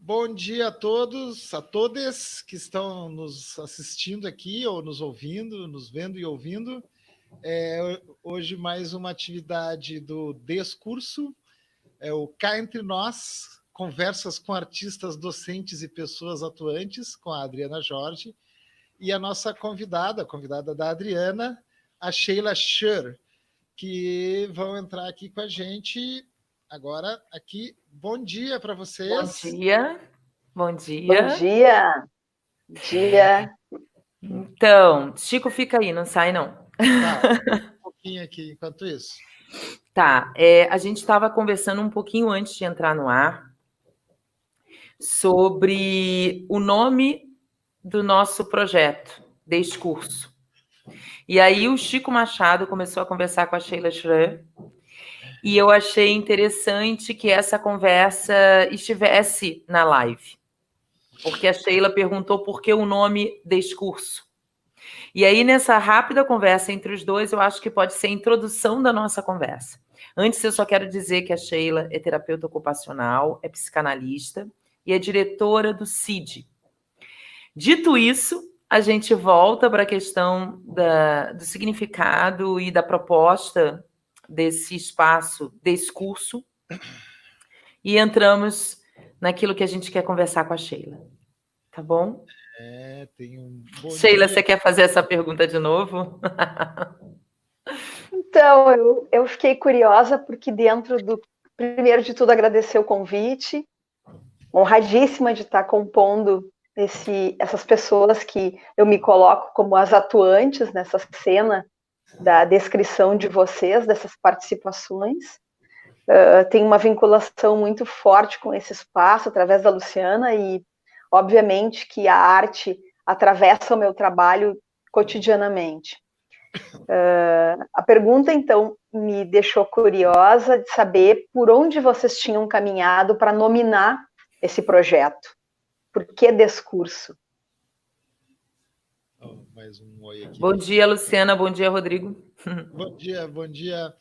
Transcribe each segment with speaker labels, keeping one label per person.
Speaker 1: Bom dia a todos, a todas que estão nos assistindo aqui ou nos ouvindo, nos vendo e ouvindo. Hoje mais uma atividade do Descurso, o Cá Entre Nós, conversas com artistas, docentes e pessoas atuantes, com a Adriana Jorge, e a nossa convidada, a convidada da Adriana, a Sheila Scher, que vão entrar aqui com a gente agora aqui. Bom dia para vocês.
Speaker 2: Bom dia. Bom dia.
Speaker 3: Bom dia. Dia.
Speaker 2: Então, Chico fica aí, não sai não.
Speaker 1: Tá, um pouquinho aqui enquanto isso.
Speaker 2: Tá, a gente estava conversando um pouquinho antes de entrar no ar sobre o nome do nosso projeto, Descurso. E aí o Chico Machado começou a conversar com a Sheila Scher e eu achei interessante que essa conversa estivesse na live, porque a Sheila perguntou por que o nome Descurso. E aí, nessa rápida conversa entre os dois, eu acho que pode ser a introdução da nossa conversa. Antes, eu só quero dizer que a Sheila é terapeuta ocupacional, é psicanalista e é diretora do CID. Dito isso, a gente volta para a questão do significado e da proposta desse espaço, desse curso, e entramos naquilo que a gente quer conversar com a Sheila. Tá bom?
Speaker 1: Tem um bom
Speaker 2: Sheila,
Speaker 1: dia.
Speaker 2: você quer fazer essa pergunta de novo?
Speaker 3: Então, eu fiquei curiosa porque primeiro de tudo, agradecer o convite, honradíssima de estar compondo essas pessoas que eu me coloco como as atuantes nessa cena da descrição de vocês, dessas participações. Tenho uma vinculação muito forte com esse espaço, através da Luciana, e obviamente que a arte atravessa o meu trabalho cotidianamente. A pergunta, então, me deixou curiosa de saber por onde vocês tinham caminhado para nominar esse projeto. Por que Descurso?
Speaker 1: Mais um oi aqui.
Speaker 2: Bom dia, Luciana. Bom dia, Rodrigo.
Speaker 1: Bom dia.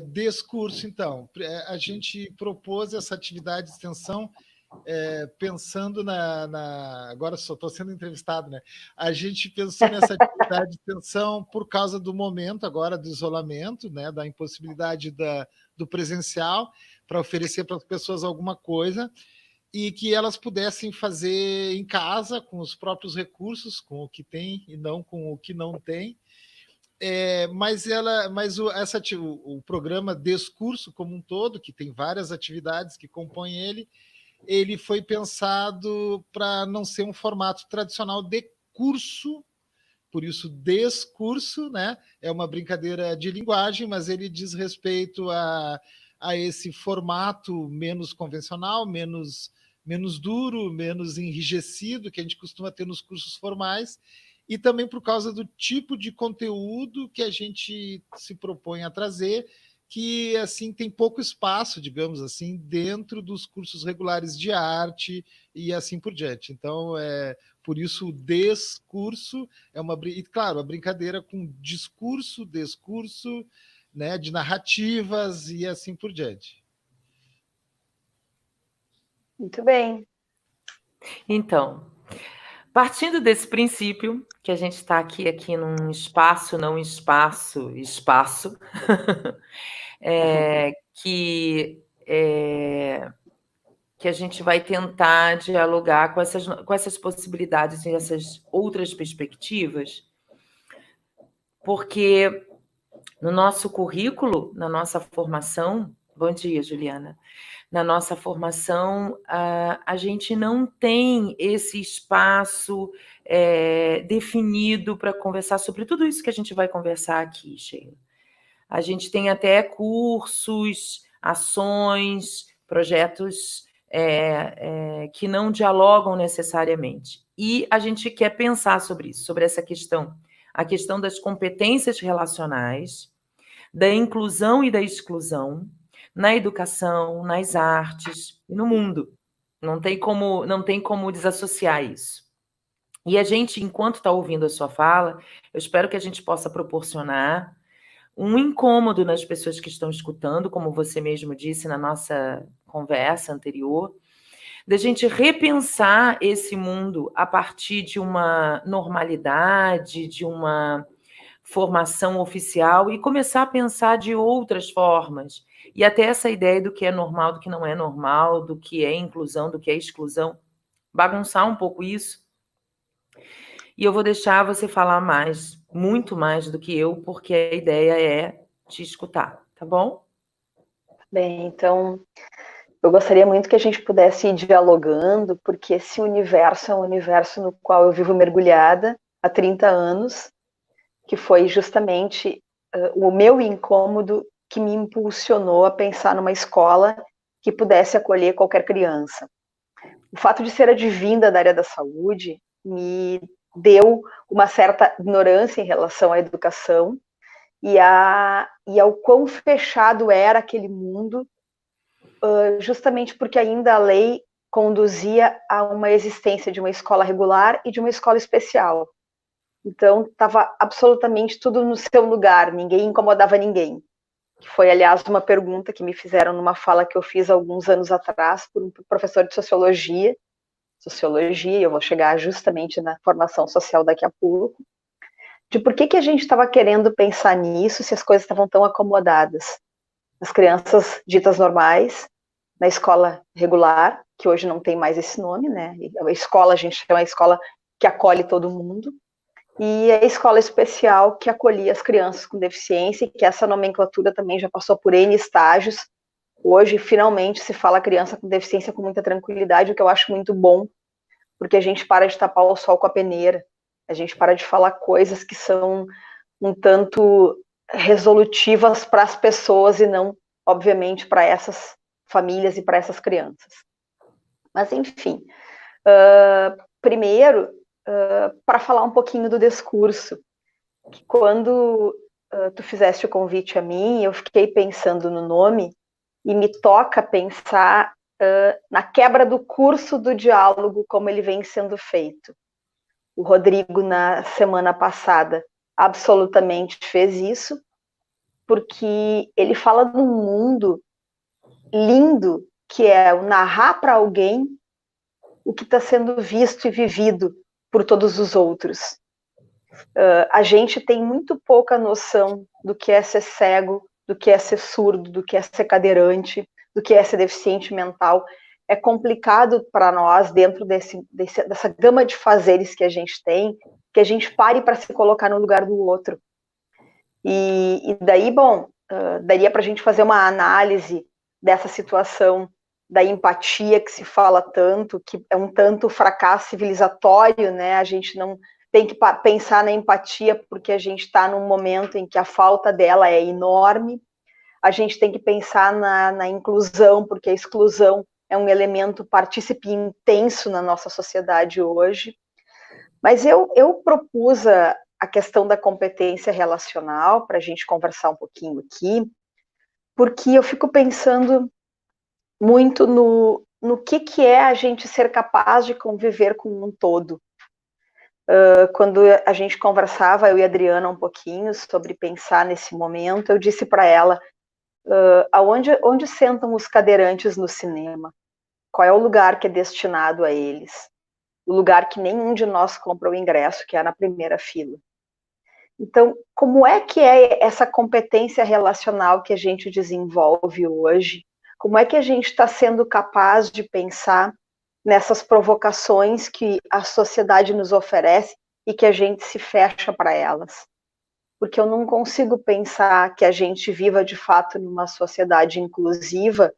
Speaker 1: Descurso, então. A gente propôs essa atividade de extensão pensando agora só estou sendo entrevistado, né? A gente pensou nessa atividade de extensão por causa do momento agora do isolamento, né? Da impossibilidade do presencial, para oferecer para as pessoas alguma coisa e que elas pudessem fazer em casa com os próprios recursos, com o que tem e não com o que não tem. O programa Descurso como um todo, que tem várias atividades que compõem ele foi pensado para não ser um formato tradicional de curso, por isso Descurso, né? É uma brincadeira de linguagem, mas ele diz respeito a esse formato menos convencional, menos duro, menos enrijecido que a gente costuma ter nos cursos formais, e também por causa do tipo de conteúdo que a gente se propõe a trazer, que assim tem pouco espaço, digamos assim, dentro dos cursos regulares de arte e assim por diante. Então, por isso o Descurso e claro, a brincadeira com discurso, descurso, né, de narrativas e assim por diante.
Speaker 3: Muito bem.
Speaker 2: Então, partindo desse princípio, que a gente está aqui num espaço, não espaço, que a gente vai tentar dialogar com essas possibilidades e essas outras perspectivas, porque no nosso currículo, na nossa formação... Bom dia, Juliana. Na nossa formação, a gente não tem esse espaço definido para conversar sobre tudo isso que a gente vai conversar aqui, Sheila. A gente tem até cursos, ações, projetos que não dialogam necessariamente. E a gente quer pensar sobre isso, sobre essa questão, a questão das competências relacionais, da inclusão e da exclusão, na educação, nas artes e no mundo. Não tem como desassociar isso. E a gente, enquanto está ouvindo a sua fala, eu espero que a gente possa proporcionar um incômodo nas pessoas que estão escutando, como você mesmo disse na nossa conversa anterior, da gente repensar esse mundo a partir de uma normalidade, de uma formação oficial e começar a pensar de outras formas. E até essa ideia do que é normal, do que não é normal, do que é inclusão, do que é exclusão, bagunçar um pouco isso. E eu vou deixar você falar mais, muito mais do que eu, porque a ideia é te escutar, tá bom?
Speaker 3: Bem, então, eu gostaria muito que a gente pudesse ir dialogando, porque esse universo é um universo no qual eu vivo mergulhada há 30 anos, que foi justamente o meu incômodo que me impulsionou a pensar numa escola que pudesse acolher qualquer criança. O fato de ser advinda da área da saúde me deu uma certa ignorância em relação à educação e ao quão fechado era aquele mundo, justamente porque ainda a lei conduzia a uma existência de uma escola regular e de uma escola especial. Então, estava absolutamente tudo no seu lugar, ninguém incomodava ninguém. Que foi, aliás, uma pergunta que me fizeram numa fala que eu fiz alguns anos atrás por um professor de sociologia, eu vou chegar justamente na formação social daqui a pouco, de por que a gente estava querendo pensar nisso se as coisas estavam tão acomodadas. As crianças ditas normais, na escola regular, que hoje não tem mais esse nome, né? A escola, a gente chama a escola que acolhe todo mundo, e a escola especial que acolhia as crianças com deficiência, e que essa nomenclatura também já passou por N estágios. Hoje, finalmente, se fala criança com deficiência com muita tranquilidade, o que eu acho muito bom, porque a gente para de tapar o sol com a peneira, a gente para de falar coisas que são um tanto resolutivas para as pessoas e não, obviamente, para essas famílias e para essas crianças. Mas, enfim, primeiro, para falar um pouquinho do discurso, que quando tu fizeste o convite a mim, eu fiquei pensando no nome e me toca pensar na quebra do curso do diálogo, como ele vem sendo feito. O Rodrigo, na semana passada, absolutamente fez isso, porque ele fala de um mundo lindo, que é o narrar para alguém o que está sendo visto e vivido por todos os outros. A gente tem muito pouca noção do que é ser cego, do que é ser surdo, do que é ser cadeirante, do que é ser deficiente mental. É complicado para nós, dentro dessa gama de fazeres que a gente tem, que a gente pare para se colocar no lugar do outro. E daí, bom, daria para a gente fazer uma análise dessa situação da empatia que se fala tanto, que é um tanto fracasso civilizatório, né? A gente não tem que pensar na empatia porque a gente está num momento em que a falta dela é enorme. A gente tem que pensar na inclusão, porque a exclusão é um elemento partícipe intenso na nossa sociedade hoje. Mas eu propus a questão da competência relacional para a gente conversar um pouquinho aqui, porque eu fico pensando muito no que é a gente ser capaz de conviver com um todo. Quando a gente conversava, eu e a Adriana, um pouquinho sobre pensar nesse momento, eu disse para ela, onde sentam os cadeirantes no cinema? Qual é o lugar que é destinado a eles? O lugar que nenhum de nós compra o ingresso, que é na primeira fila. Então, como é que é essa competência relacional que a gente desenvolve hoje? Como é que a gente está sendo capaz de pensar nessas provocações que a sociedade nos oferece e que a gente se fecha para elas? Porque eu não consigo pensar que a gente viva de fato numa sociedade inclusiva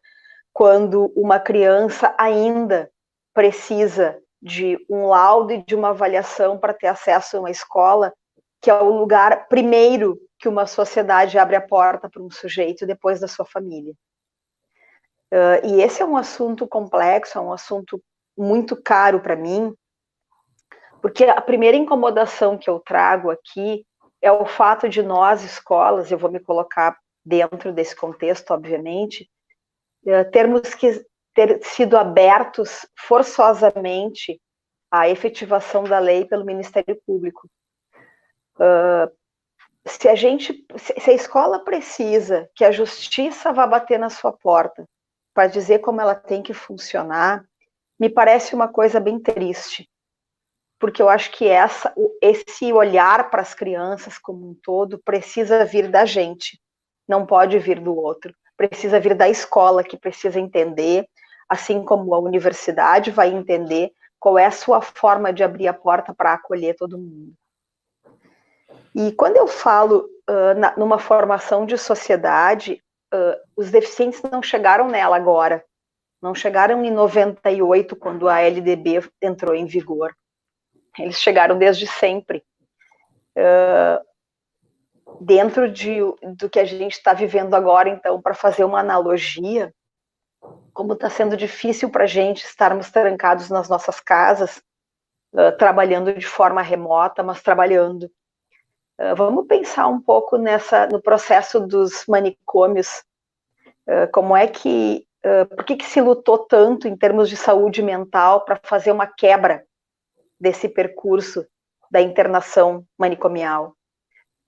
Speaker 3: quando uma criança ainda precisa de um laudo e de uma avaliação para ter acesso a uma escola, que é o lugar primeiro que uma sociedade abre a porta para um sujeito depois da sua família. E esse é um assunto complexo, é um assunto muito caro para mim, porque a primeira incomodação que eu trago aqui é o fato de nós, escolas, eu vou me colocar dentro desse contexto, obviamente, termos que ter sido abertos forçosamente à efetivação da lei pelo Ministério Público. Se a escola precisa que a justiça vá bater na sua porta para dizer como ela tem que funcionar, me parece uma coisa bem triste, porque eu acho que esse olhar para as crianças como um todo precisa vir da gente, não pode vir do outro, precisa vir da escola, que precisa entender, assim como a universidade vai entender qual é a sua forma de abrir a porta para acolher todo mundo. E quando eu falo numa formação de sociedade, os deficientes não chegaram nela agora, não chegaram em 98, quando a LDB entrou em vigor. Eles chegaram desde sempre. Dentro do que a gente está vivendo agora, então, para fazer uma analogia, como está sendo difícil para a gente estarmos trancados nas nossas casas, trabalhando de forma remota, mas trabalhando. Vamos pensar um pouco no processo dos manicômios, como é que, por que se lutou tanto em termos de saúde mental para fazer uma quebra desse percurso da internação manicomial?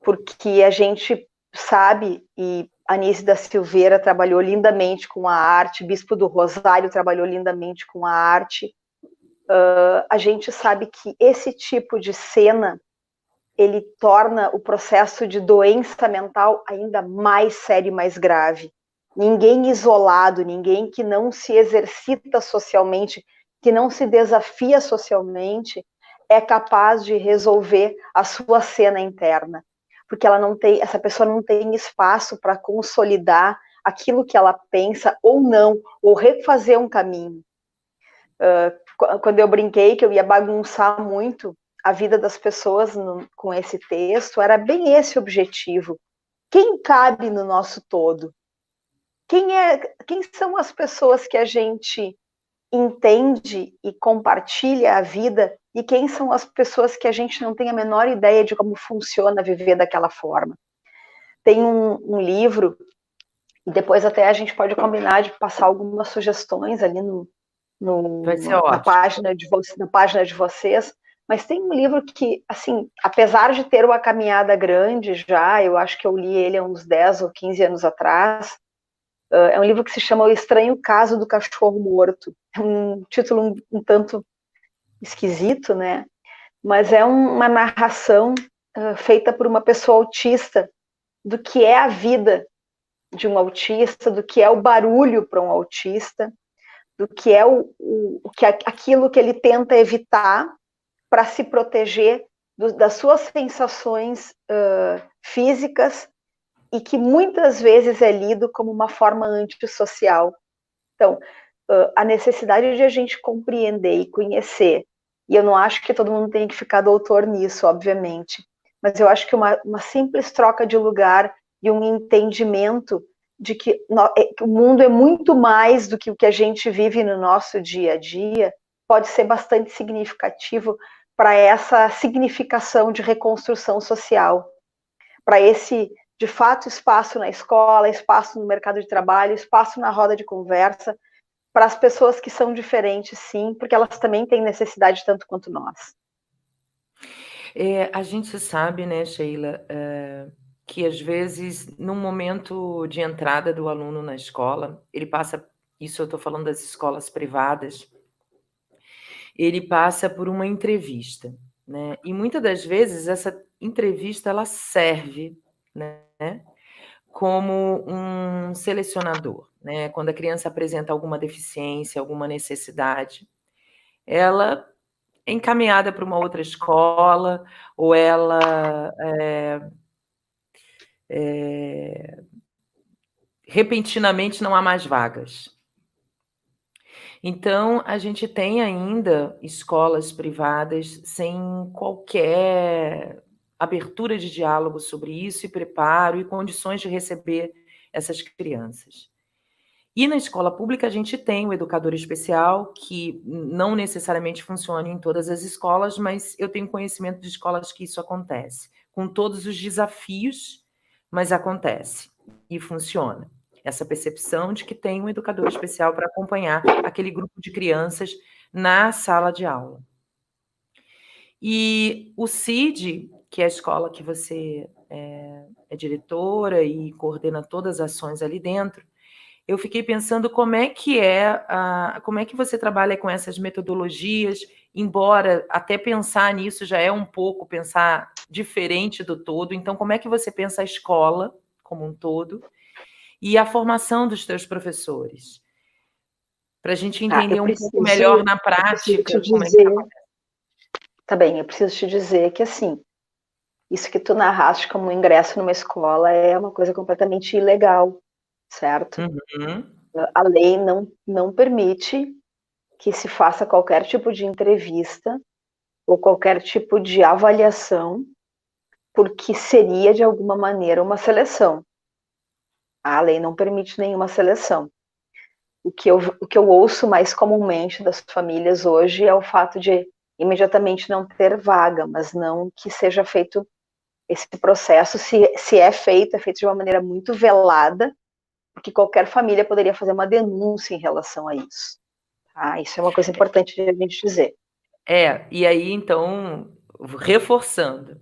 Speaker 3: Porque a gente sabe, e Anísio da Silveira trabalhou lindamente com a arte, Bispo do Rosário trabalhou lindamente com a arte, a gente sabe que esse tipo de cena, ele torna o processo de doença mental ainda mais sério e mais grave. Ninguém isolado, ninguém que não se exercita socialmente, que não se desafia socialmente, é capaz de resolver a sua cena interna, porque essa pessoa não tem espaço para consolidar aquilo que ela pensa ou não, ou refazer um caminho. Quando eu brinquei que eu ia bagunçar muito a vida das pessoas com esse texto, era bem esse o objetivo. Quem cabe no nosso todo? Quem são as pessoas que a gente entende e compartilha a vida, e quem são as pessoas que a gente não tem a menor ideia de como funciona viver daquela forma? Tem um livro, e depois até a gente pode combinar de passar algumas sugestões ali na página de vocês, mas tem um livro que, assim, apesar de ter uma caminhada grande já, eu acho que eu li ele há uns 10 ou 15 anos atrás, é um livro que se chama O Estranho Caso do Cachorro Morto. É um título um tanto esquisito, né? Mas é uma narração feita por uma pessoa autista do que é a vida de um autista, do que é o barulho para um autista, do que é aquilo que ele tenta evitar para se proteger das suas sensações físicas, e que muitas vezes é lido como uma forma antissocial. Então, a necessidade de a gente compreender e conhecer, e eu não acho que todo mundo tem que ficar doutor nisso, obviamente, mas eu acho que uma simples troca de lugar e um entendimento de que o mundo é muito mais do que o que a gente vive no nosso dia a dia, pode ser bastante significativo para essa significação de reconstrução social, para esse, de fato, espaço na escola, espaço no mercado de trabalho, espaço na roda de conversa, para as pessoas que são diferentes, sim, porque elas também têm necessidade tanto quanto nós.
Speaker 2: A gente sabe, né, Sheila, que às vezes, no momento de entrada do aluno na escola, ele passa, isso eu estou falando das escolas privadas, ele passa por uma entrevista, né? E muitas das vezes essa entrevista ela serve, né, como um selecionador, né? Quando a criança apresenta alguma deficiência, alguma necessidade, ela é encaminhada para uma outra escola, ou ela repentinamente não há mais vagas. Então, a gente tem ainda escolas privadas sem qualquer abertura de diálogo sobre isso, e preparo, e condições de receber essas crianças. E na escola pública a gente tem o educador especial, que não necessariamente funciona em todas as escolas, mas eu tenho conhecimento de escolas que isso acontece, com todos os desafios, mas acontece e funciona. Essa percepção de que tem um educador especial para acompanhar aquele grupo de crianças na sala de aula. E o CID, que é a escola que você é diretora e coordena todas as ações ali dentro, eu fiquei pensando como é que você trabalha com essas metodologias, embora até pensar nisso já é um pouco pensar diferente do todo. Então, como é que você pensa a escola como um todo e a formação dos teus professores? Para a gente entender um pouco melhor na prática como é que acontece.
Speaker 3: Tá bem, eu preciso te dizer que, assim, isso que tu narraste como ingresso numa escola é uma coisa completamente ilegal, certo?
Speaker 2: Uhum.
Speaker 3: A lei não permite que se faça qualquer tipo de entrevista ou qualquer tipo de avaliação, porque seria, de alguma maneira, uma seleção. A lei não permite nenhuma seleção. O que eu ouço mais comumente das famílias hoje é o fato de imediatamente não ter vaga, mas não que seja feito esse processo, se é feito de uma maneira muito velada, porque qualquer família poderia fazer uma denúncia em relação a isso. Tá? Isso é uma coisa importante de a gente dizer.
Speaker 2: E aí, então, reforçando,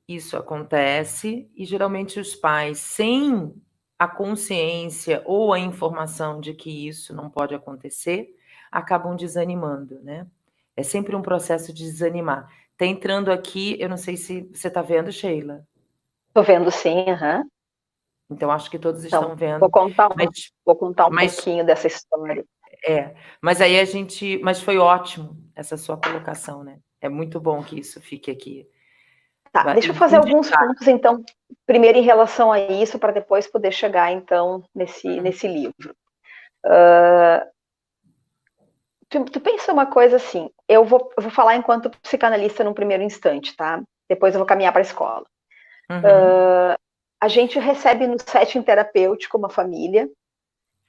Speaker 2: isso acontece e geralmente os pais, sem a consciência ou a informação de que isso não pode acontecer, acabam desanimando, né? É sempre um processo de desanimar. Tá entrando aqui, eu não sei se você está vendo, Sheila.
Speaker 3: Estou vendo sim, uhum.
Speaker 2: Então acho que todos
Speaker 3: Então,
Speaker 2: estão vendo.
Speaker 3: vou contar um
Speaker 2: Mas
Speaker 3: pouquinho dessa história.
Speaker 2: Mas aí mas foi ótimo essa sua colocação, né? É muito bom que isso fique aqui.
Speaker 3: Tá, deixa eu fazer alguns pontos, então, primeiro em relação a isso, para depois poder chegar, então, nesse livro. Tu pensa uma coisa assim, eu vou falar enquanto psicanalista num primeiro instante, tá? Depois eu vou caminhar para a escola.
Speaker 2: Uhum.
Speaker 3: A gente recebe no setting terapêutico uma família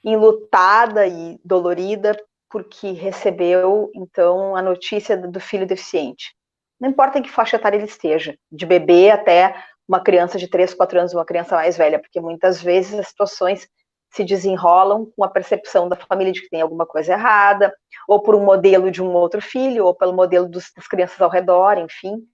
Speaker 3: enlutada e dolorida porque recebeu, então, a notícia do filho deficiente. Não importa em que faixa etária ele esteja, de bebê até uma criança de 3, 4 anos, uma criança mais velha, porque muitas vezes as situações se desenrolam com a percepção da família de que tem alguma coisa errada, ou por um modelo de um outro filho, ou pelo modelo das crianças ao redor, enfim.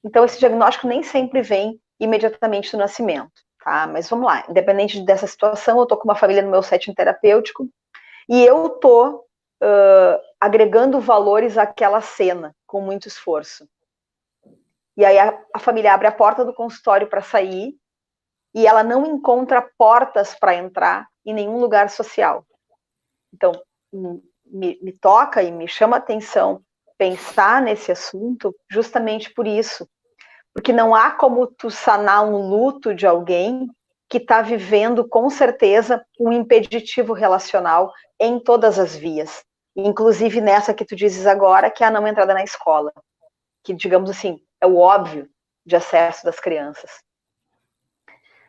Speaker 3: Então, esse diagnóstico nem sempre vem imediatamente do nascimento, tá? Mas vamos lá, independente dessa situação, eu tô com uma família no meu setting terapêutico e eu tô agregando valores àquela cena com muito esforço. E aí a família abre a porta do consultório para sair e ela não encontra portas para entrar em nenhum lugar social. Então, me toca e me chama a atenção pensar nesse assunto justamente por isso. Porque não há como tu sanar um luto de alguém que está vivendo, com certeza, um impeditivo relacional em todas as vias. Inclusive nessa que tu dizes agora, que é a não entrada na escola. Que, digamos assim, é o óbvio de acesso das crianças.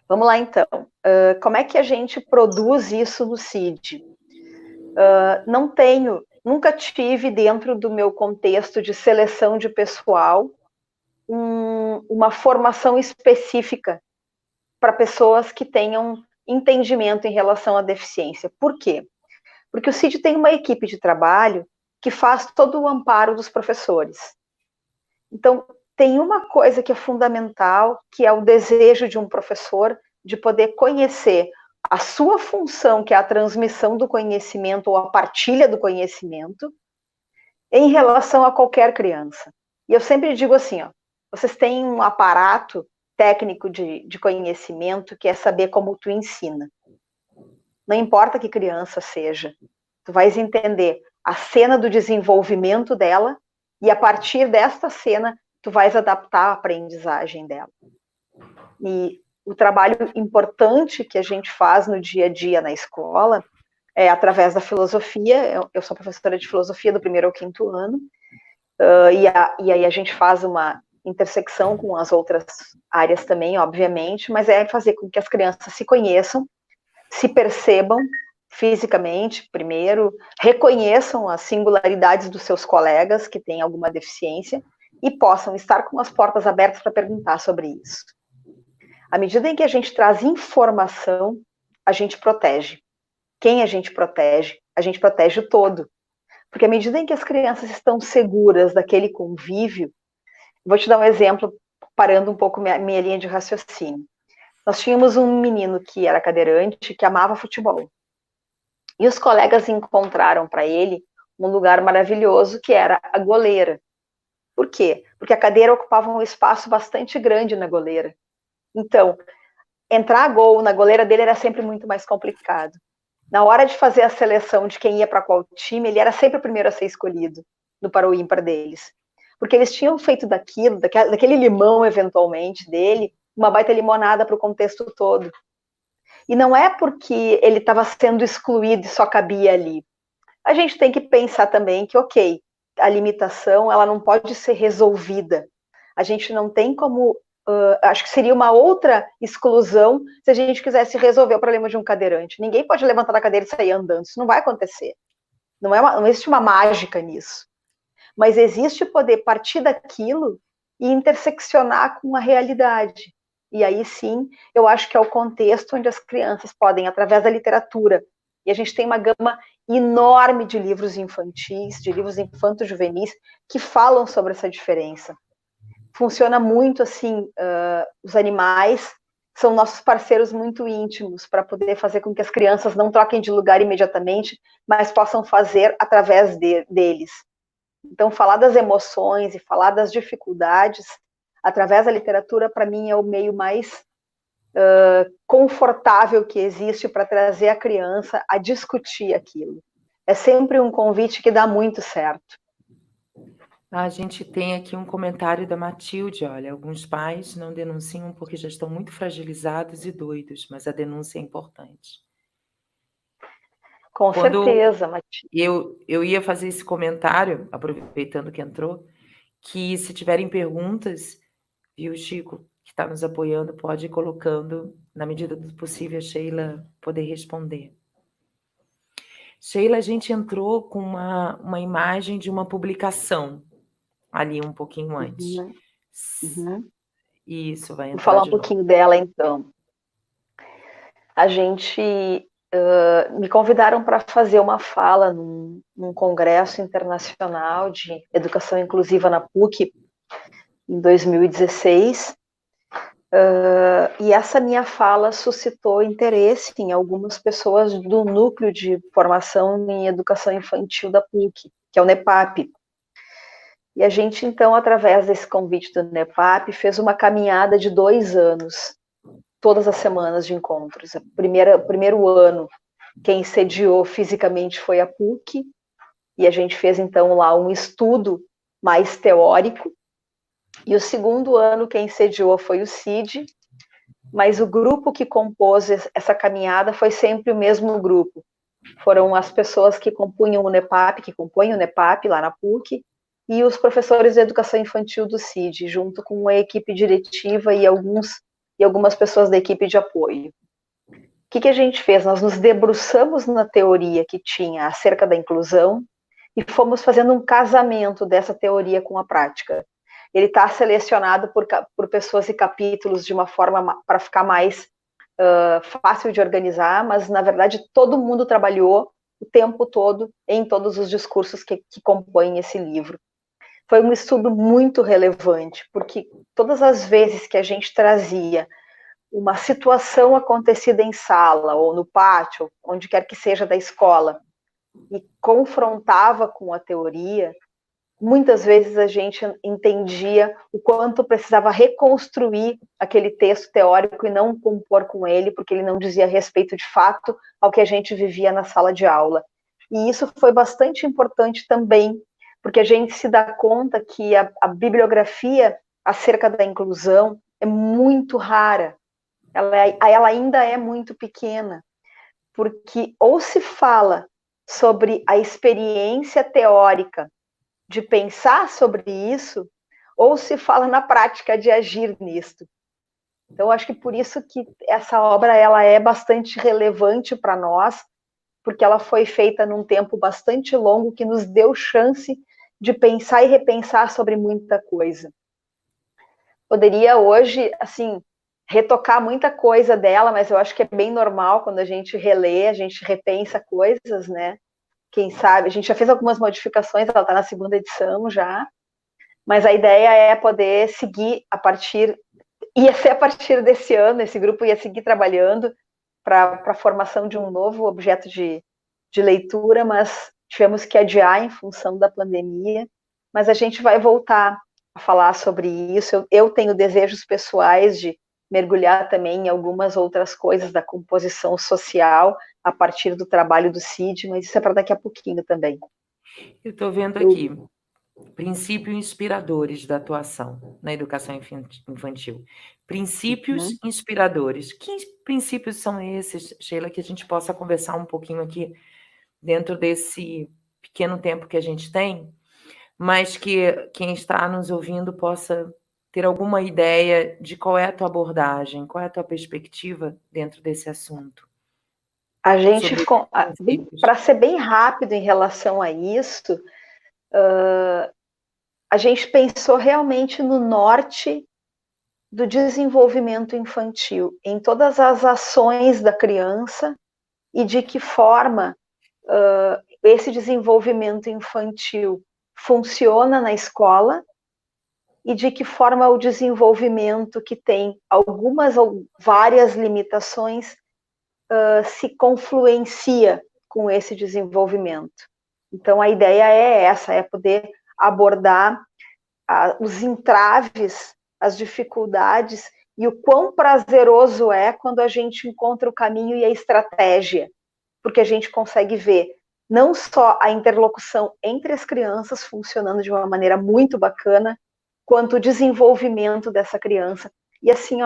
Speaker 3: Vamos lá, então. Como é que a gente produz isso no CID? Nunca tive dentro do meu contexto de seleção de pessoal uma formação específica para pessoas que tenham entendimento em relação à deficiência. Por quê? Porque o CID tem uma equipe de trabalho que faz todo o amparo dos professores. Então, tem uma coisa que é fundamental, que é o desejo de um professor de poder conhecer a sua função, que é a transmissão do conhecimento ou a partilha do conhecimento, em relação a qualquer criança. E eu sempre digo assim, ó, vocês têm um aparato técnico de conhecimento que é saber como tu ensina. Não importa que criança seja, tu vais entender a cena do desenvolvimento dela e a partir desta cena tu vais adaptar a aprendizagem dela. E o trabalho importante que a gente faz no dia a dia na escola é através da filosofia. Eu sou professora de filosofia do 1º ao 5º ano, e aí a gente faz uma intersecção com as outras áreas também, obviamente, mas é fazer com que as crianças se conheçam, se percebam fisicamente, primeiro, reconheçam as singularidades dos seus colegas que têm alguma deficiência e possam estar com as portas abertas para perguntar sobre isso. À medida em que a gente traz informação, a gente protege. Quem a gente protege? A gente protege o todo. Porque à medida em que as crianças estão seguras daquele convívio, vou te dar um exemplo, parando um pouco minha linha de raciocínio. Nós tínhamos um menino que era cadeirante, que amava futebol. E os colegas encontraram para ele um lugar maravilhoso, que era a goleira. Por quê? Porque a cadeira ocupava um espaço bastante grande na goleira. Então, entrar gol na goleira dele era sempre muito mais complicado. Na hora de fazer a seleção de quem ia para qual time, ele era sempre o primeiro a ser escolhido no para o ímpar deles. Porque eles tinham feito daquele limão, eventualmente, dele, uma baita limonada para o contexto todo. E não é porque ele estava sendo excluído e só cabia ali. A gente tem que pensar também que, ok, a limitação ela não pode ser resolvida. A gente não tem como... acho que seria uma outra exclusão se a gente quisesse resolver o problema de um cadeirante. Ninguém pode levantar da cadeira e sair andando. Isso não vai acontecer. Não existe uma mágica nisso. Mas existe o poder partir daquilo e interseccionar com a realidade. E aí sim, eu acho que é o contexto onde as crianças podem, através da literatura, e a gente tem uma gama enorme de livros infantis, de livros infanto-juvenis, que falam sobre essa diferença. Funciona muito assim, os animais são nossos parceiros muito íntimos para poder fazer com que as crianças não troquem de lugar imediatamente, mas possam fazer através deles. Então, falar das emoções e falar das dificuldades através da literatura, para mim, é o meio mais confortável que existe para trazer a criança a discutir aquilo. É sempre um convite que dá muito certo.
Speaker 2: A gente tem aqui um comentário da Matilde, olha, alguns pais não denunciam porque já estão muito fragilizados e doidos, mas a denúncia é importante.
Speaker 3: Com certeza, Matilde.
Speaker 2: Eu ia fazer esse comentário, aproveitando que entrou, que se tiverem perguntas, viu, Chico, que está nos apoiando, pode ir colocando, na medida do possível, a Sheila poder responder. Sheila, a gente entrou com uma imagem de uma publicação, ali um pouquinho antes. Isso, vai entrar.
Speaker 3: Vou falar um pouquinho dela, então. A gente... me convidaram para fazer uma fala num congresso internacional de educação inclusiva na PUC, em 2016, e essa minha fala suscitou interesse em algumas pessoas do núcleo de formação em educação infantil da PUC, que é o NEPAP. E a gente, então, através desse convite do NEPAP, fez uma caminhada de 2 anos, todas as semanas de encontros. O primeiro ano, quem sediou fisicamente foi a PUC, e a gente fez, então, lá um estudo mais teórico, e o segundo ano, quem sediou foi o CID, mas o grupo que compôs essa caminhada foi sempre o mesmo grupo. Foram as pessoas que compunham o NEPAP, que compõem o NEPAP lá na PUC, e os professores de educação infantil do CID, junto com a equipe diretiva e algumas pessoas da equipe de apoio. O que a gente fez? Nós nos debruçamos na teoria que tinha acerca da inclusão e fomos fazendo um casamento dessa teoria com a prática. Ele está selecionado por pessoas e capítulos de uma forma para ficar mais fácil de organizar, mas, na verdade, todo mundo trabalhou o tempo todo em todos os discursos que compõem esse livro. Foi um estudo muito relevante, porque todas as vezes que a gente trazia uma situação acontecida em sala, ou no pátio, onde quer que seja da escola, e confrontava com a teoria, muitas vezes a gente entendia o quanto precisava reconstruir aquele texto teórico e não compor com ele, porque ele não dizia respeito de fato ao que a gente vivia na sala de aula. E isso foi bastante importante também, porque a gente se dá conta que a bibliografia acerca da inclusão é muito rara, ela ainda é muito pequena, porque ou se fala sobre a experiência teórica de pensar sobre isso, ou se fala na prática de agir nisto. Então, acho que por isso que essa obra ela é bastante relevante para nós, porque ela foi feita num tempo bastante longo, que nos deu chance de pensar e repensar sobre muita coisa. Poderia hoje, assim, retocar muita coisa dela, mas eu acho que é bem normal quando a gente relê, a gente repensa coisas, né? Quem sabe, a gente já fez algumas modificações, ela está na 2ª edição já, mas a ideia é poder seguir ia ser a partir desse ano, esse grupo ia seguir trabalhando para a formação de um novo objeto de de leitura, mas tivemos que adiar em função da pandemia. Mas a gente vai voltar a falar sobre isso. Eu tenho desejos pessoais de mergulhar também em algumas outras coisas da composição social a partir do trabalho do Cid, mas isso é para daqui a pouquinho também.
Speaker 2: Eu estou vendo aqui, princípios inspiradores da atuação na educação infantil. Princípios inspiradores. Que princípios são esses, Sheila, que a gente possa conversar um pouquinho aqui dentro desse pequeno tempo que a gente tem, mas que quem está nos ouvindo possa ter alguma ideia de qual é a tua abordagem, qual é a tua perspectiva dentro desse assunto.
Speaker 3: A gente, para ser bem rápido em relação a isso, a gente pensou realmente no norte do desenvolvimento infantil, em todas as ações da criança e de que forma esse desenvolvimento infantil funciona na escola e de que forma o desenvolvimento que tem algumas ou várias limitações se confluencia com esse desenvolvimento. Então, a ideia é essa, é poder abordar os entraves, as dificuldades e o quão prazeroso é quando a gente encontra o caminho e a estratégia, porque a gente consegue ver não só a interlocução entre as crianças funcionando de uma maneira muito bacana, quanto o desenvolvimento dessa criança. E assim,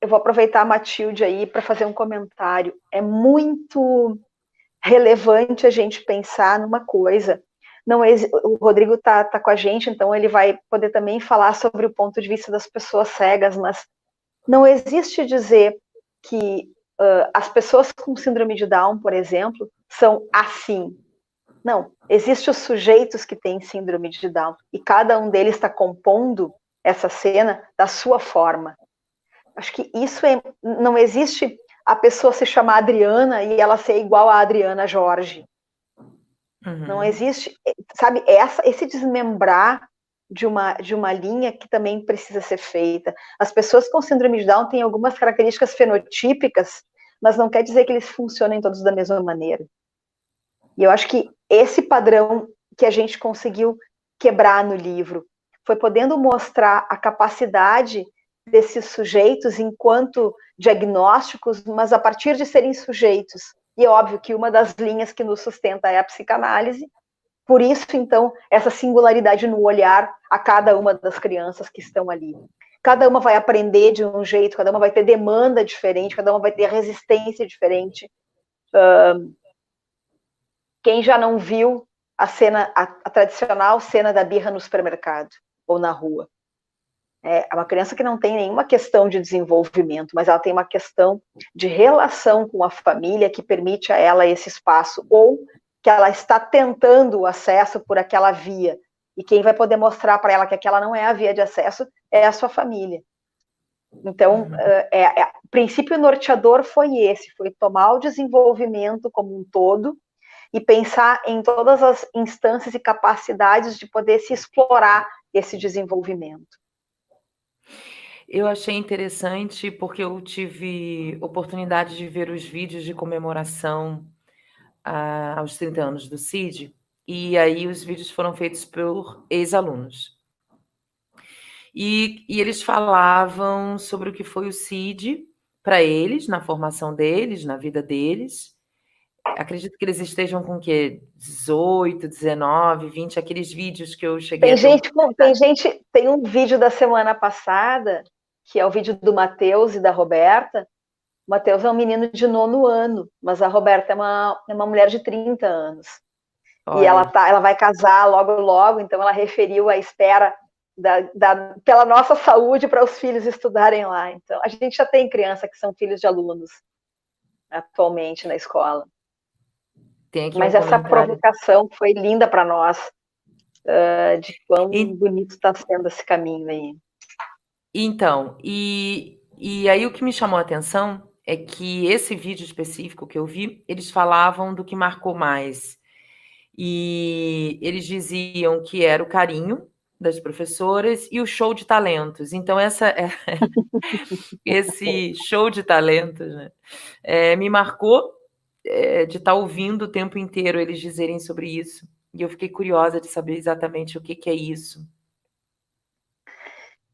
Speaker 3: eu vou aproveitar a Matilde aí para fazer um comentário. É muito relevante a gente pensar numa coisa. O Rodrigo está com a gente, então ele vai poder também falar sobre o ponto de vista das pessoas cegas, mas não existe dizer que as pessoas com síndrome de Down, por exemplo, são assim. Não, existem os sujeitos que têm síndrome de Down, e cada um deles está compondo essa cena da sua forma. Acho que isso não existe a pessoa se chamar Adriana e ela ser igual a Adriana Jorge. Não existe, sabe, esse desmembrar de uma linha que também precisa ser feita. As pessoas com síndrome de Down têm algumas características fenotípicas, mas não quer dizer que eles funcionem todos da mesma maneira. E eu acho que esse padrão que a gente conseguiu quebrar no livro foi podendo mostrar a capacidade desses sujeitos enquanto diagnósticos, mas a partir de serem sujeitos. E é óbvio que uma das linhas que nos sustenta é a psicanálise, por isso, então, essa singularidade no olhar a cada uma das crianças que estão ali. Cada uma vai aprender de um jeito, cada uma vai ter demanda diferente, cada uma vai ter resistência diferente. Quem já não viu a tradicional cena da birra no supermercado ou na rua? É uma criança que não tem nenhuma questão de desenvolvimento, mas ela tem uma questão de relação com a família que permite a ela esse espaço, ou que ela está tentando o acesso por aquela via, e quem vai poder mostrar para ela que aquela não é a via de acesso é a sua família. Então, o princípio norteador foi esse, foi tomar o desenvolvimento como um todo e pensar em todas as instâncias e capacidades de poder se explorar esse desenvolvimento.
Speaker 2: Eu achei interessante porque eu tive oportunidade de ver os vídeos de comemoração aos 30 anos do CID, e aí os vídeos foram feitos por ex-alunos. E eles falavam sobre o que foi o CID para eles, na formação deles, na vida deles. Acredito que eles estejam com o quê? 18, 19, 20, aqueles vídeos que eu cheguei
Speaker 3: Tem um vídeo da semana passada, que é o vídeo do Matheus e da Roberta. O Matheus é um menino de 9º ano, mas a Roberta é uma mulher de 30 anos. Olha. E ela vai casar logo, então ela referiu a espera pela nossa saúde para os filhos estudarem lá. Então, a gente já tem criança que são filhos de alunos atualmente na escola. Mas essa provocação foi linda para nós, de quão bonito está sendo esse caminho aí.
Speaker 2: Então, e aí o que me chamou a atenção é que esse vídeo específico que eu vi, eles falavam do que marcou mais. E eles diziam que era o carinho das professoras e o show de talentos. Então, esse show de talentos, né, me marcou de estar ouvindo o tempo inteiro eles dizerem sobre isso. E eu fiquei curiosa de saber exatamente o que é isso.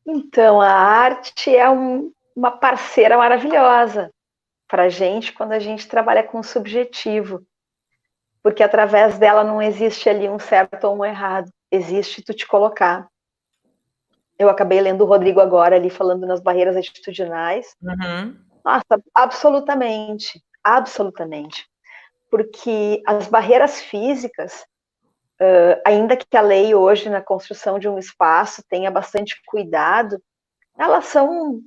Speaker 3: Então, a arte é uma parceira maravilhosa para a gente quando a gente trabalha com o subjetivo, porque através dela não existe ali um certo ou um errado, existe tu te colocar. Eu acabei lendo o Rodrigo agora ali falando nas barreiras atitudinais.
Speaker 2: Uhum.
Speaker 3: Nossa, absolutamente, absolutamente. Porque as barreiras físicas, ainda que a lei hoje na construção de um espaço tenha bastante cuidado, elas são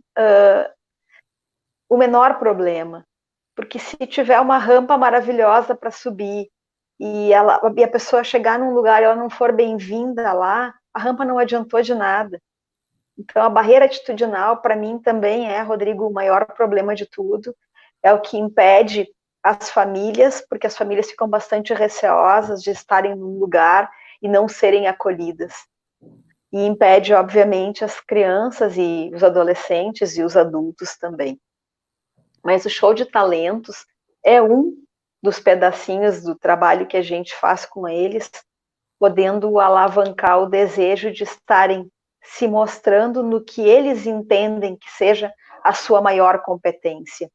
Speaker 3: o menor problema. Porque se tiver uma rampa maravilhosa para subir e a pessoa chegar num lugar e ela não for bem-vinda lá, a rampa não adiantou de nada. Então, a barreira atitudinal, para mim, também é, Rodrigo, o maior problema de tudo. É o que impede as famílias, porque as famílias ficam bastante receosas de estarem num lugar e não serem acolhidas. E impede, obviamente, as crianças e os adolescentes e os adultos também. Mas o show de talentos é um dos pedacinhos do trabalho que a gente faz com eles, podendo alavancar o desejo de estarem se mostrando no que eles entendem que seja a sua maior competência.